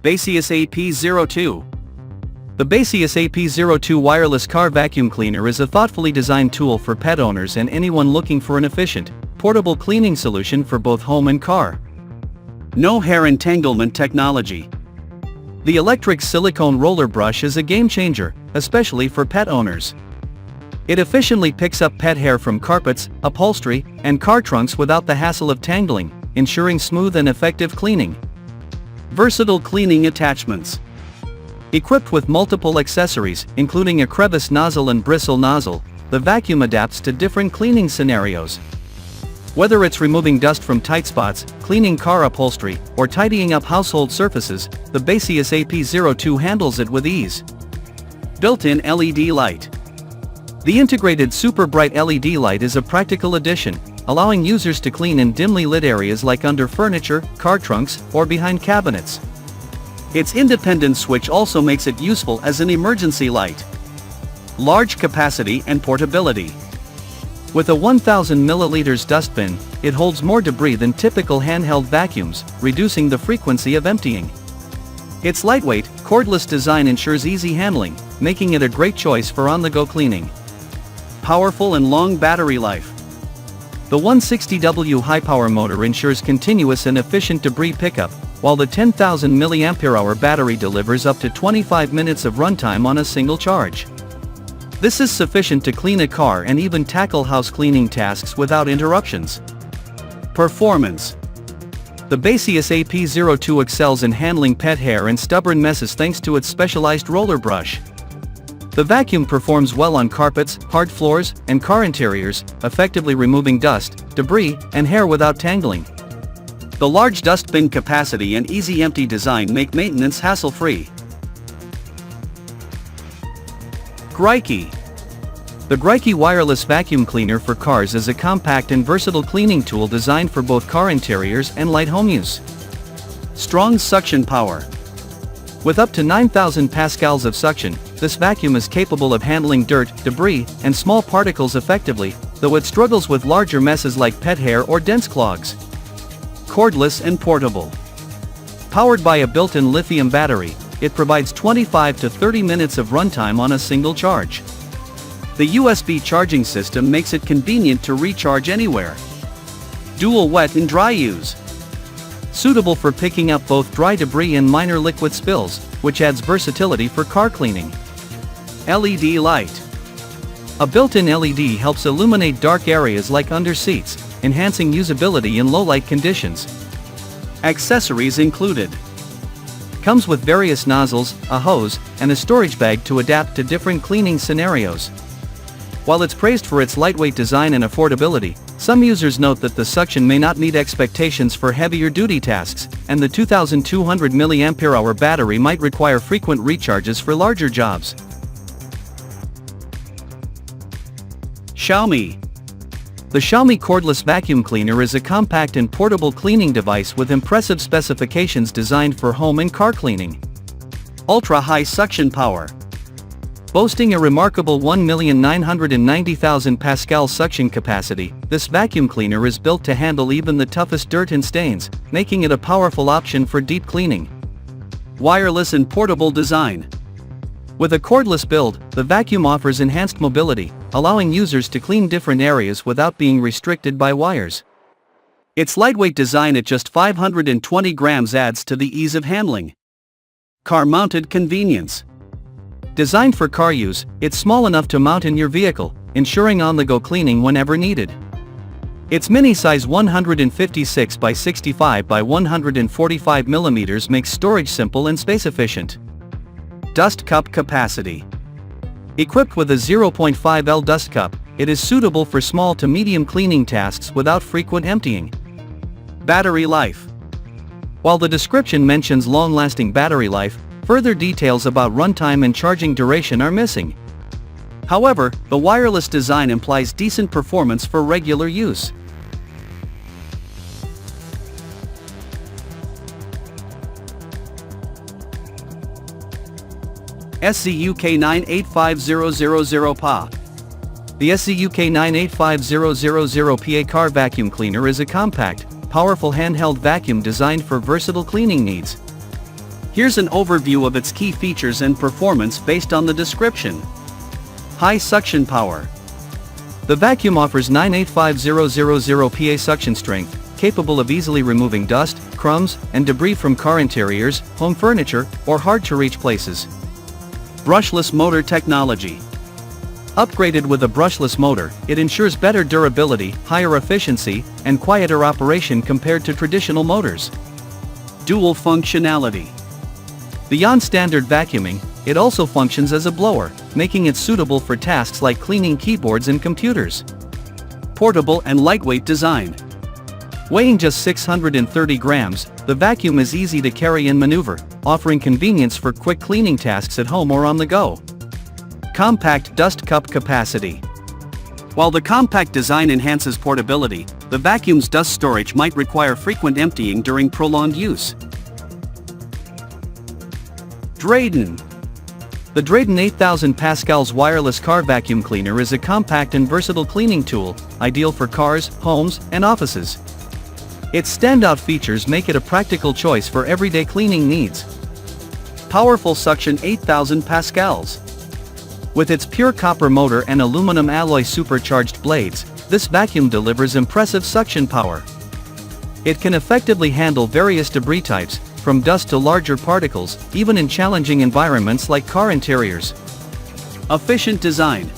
Baseus AP02. The Baseus AP02 wireless car vacuum cleaner is a thoughtfully designed tool for pet owners and anyone looking for an efficient, portable cleaning solution for both home and car. No hair entanglement technology. The electric silicone roller brush is a game changer, especially for pet owners. It efficiently picks up pet hair from carpets, upholstery, and car trunks without the hassle of tangling, ensuring smooth and effective cleaning. Versatile cleaning attachments. Equipped with multiple accessories, including a crevice nozzle and bristle nozzle, the vacuum adapts to different cleaning scenarios. Whether it's removing dust from tight spots, cleaning car upholstery, or tidying up household surfaces, the Baseus AP02 handles it with ease. Built-in LED light. The integrated super bright LED light is a practical addition, allowing users to clean in dimly lit areas like under furniture, car trunks, or behind cabinets. Its independent switch also makes it useful as an emergency light. Large capacity and portability. With a 1000 milliliters dustbin, it holds more debris than typical handheld vacuums, reducing the frequency of emptying. Its lightweight, cordless design ensures easy handling, making it a great choice for on-the-go cleaning. Powerful and long battery life. The 160W high-power motor ensures continuous and efficient debris pickup, while the 10,000 mAh battery delivers up to 25 minutes of runtime on a single charge. This is sufficient to clean a car and even tackle house cleaning tasks without interruptions. Performance. The Baseus AP02 excels in handling pet hair and stubborn messes thanks to its specialized roller brush. The vacuum performs well on carpets, hard floors, and car interiors, effectively removing dust, debris, and hair without tangling. The large dustbin capacity and easy empty design make maintenance hassle-free. Grikey. The Grikey wireless vacuum cleaner for cars is a compact and versatile cleaning tool designed for both car interiors and light home use. Strong suction power. With up to 9,000 pascals of suction, this vacuum is capable of handling dirt, debris, and small particles effectively, though it struggles with larger messes like pet hair or dense clogs. Cordless and portable. Powered by a built-in lithium battery, it provides 25 to 30 minutes of runtime on a single charge. The USB charging system makes it convenient to recharge anywhere. Dual wet and dry use. Suitable for picking up both dry debris and minor liquid spills, which adds versatility for car cleaning. LED light. A built-in LED helps illuminate dark areas like under seats, enhancing usability in low-light conditions. Accessories included. Comes with various nozzles, a hose, and a storage bag to adapt to different cleaning scenarios. While it's praised for its lightweight design and affordability, some users note that the suction may not meet expectations for heavier-duty tasks, and the 2,200 mAh battery might require frequent recharges for larger jobs. Xiaomi. The Xiaomi cordless vacuum cleaner is a compact and portable cleaning device with impressive specifications designed for home and car cleaning. Ultra-high suction power. Boasting a remarkable 1,990,000 pascal suction capacity, this vacuum cleaner is built to handle even the toughest dirt and stains, making it a powerful option for deep cleaning. Wireless and portable design. With a cordless build, the vacuum offers enhanced mobility, allowing users to clean different areas without being restricted by wires. Its lightweight design at just 520 grams adds to the ease of handling. Car-mounted convenience. Designed for car use, it's small enough to mount in your vehicle, ensuring on-the-go cleaning whenever needed. Its mini-size 156 by 65 by 145 mm makes storage simple and space-efficient. Dust cup capacity. Equipped with a 0.5 L dust cup, it is suitable for small to medium cleaning tasks without frequent emptying. Battery life. While the description mentions long-lasting battery life, further details about runtime and charging duration are missing. However, the wireless design implies decent performance for regular use. SCUK985000PA. The SCUK985000PA car vacuum cleaner is a compact, powerful handheld vacuum designed for versatile cleaning needs. Here's an overview of its key features and performance based on the description. High suction power. The vacuum offers 985,000 PA suction strength, capable of easily removing dust, crumbs, and debris from car interiors, home furniture, or hard-to-reach places. Brushless motor technology. Upgraded with a brushless motor, it ensures better durability, higher efficiency, and quieter operation compared to traditional motors. Dual functionality. Beyond standard vacuuming, it also functions as a blower, making it suitable for tasks like cleaning keyboards and computers. Portable and lightweight design. Weighing just 630 grams, the vacuum is easy to carry and maneuver, offering convenience for quick cleaning tasks at home or on the go. Compact dust cup capacity. While the compact design enhances portability, the vacuum's dust storage might require frequent emptying during prolonged use. Drayden. The Drayden 8000 Pascals wireless car vacuum cleaner is a compact and versatile cleaning tool, ideal for cars, homes, and offices. Its standout features make it a practical choice for everyday cleaning needs. Powerful suction 8000 Pascals. With its pure copper motor and aluminum alloy supercharged blades, this vacuum delivers impressive suction power. It can effectively handle various debris types, from dust to larger particles, even in challenging environments like car interiors. Efficient design.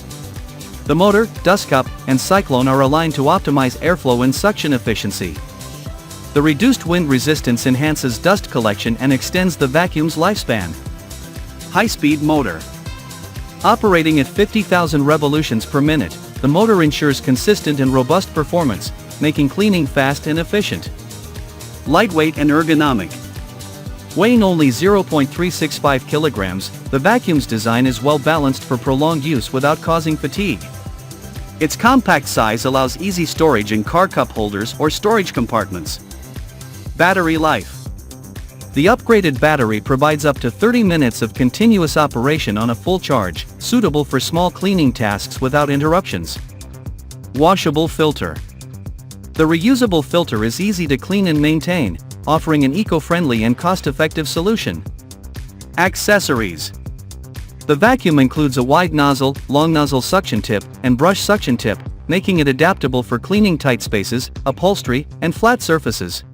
The motor, dust cup, and cyclone are aligned to optimize airflow and suction efficiency. The reduced wind resistance enhances dust collection and extends the vacuum's lifespan. High-speed motor. Operating at 50,000 revolutions per minute, the motor ensures consistent and robust performance, making cleaning fast and efficient. Lightweight and ergonomic. Weighing only 0.365 kilograms, the vacuum's design is well balanced for prolonged use without causing fatigue. Its compact size allows easy storage in car cup holders or storage compartments. Battery life. The upgraded battery provides up to 30 minutes of continuous operation on a full charge, suitable for small cleaning tasks without interruptions. Washable filter. The reusable filter is easy to clean and maintain, offering an eco-friendly and cost-effective solution. Accessories. The vacuum includes a wide nozzle, long nozzle suction tip, and brush suction tip, making it adaptable for cleaning tight spaces, upholstery, and flat surfaces.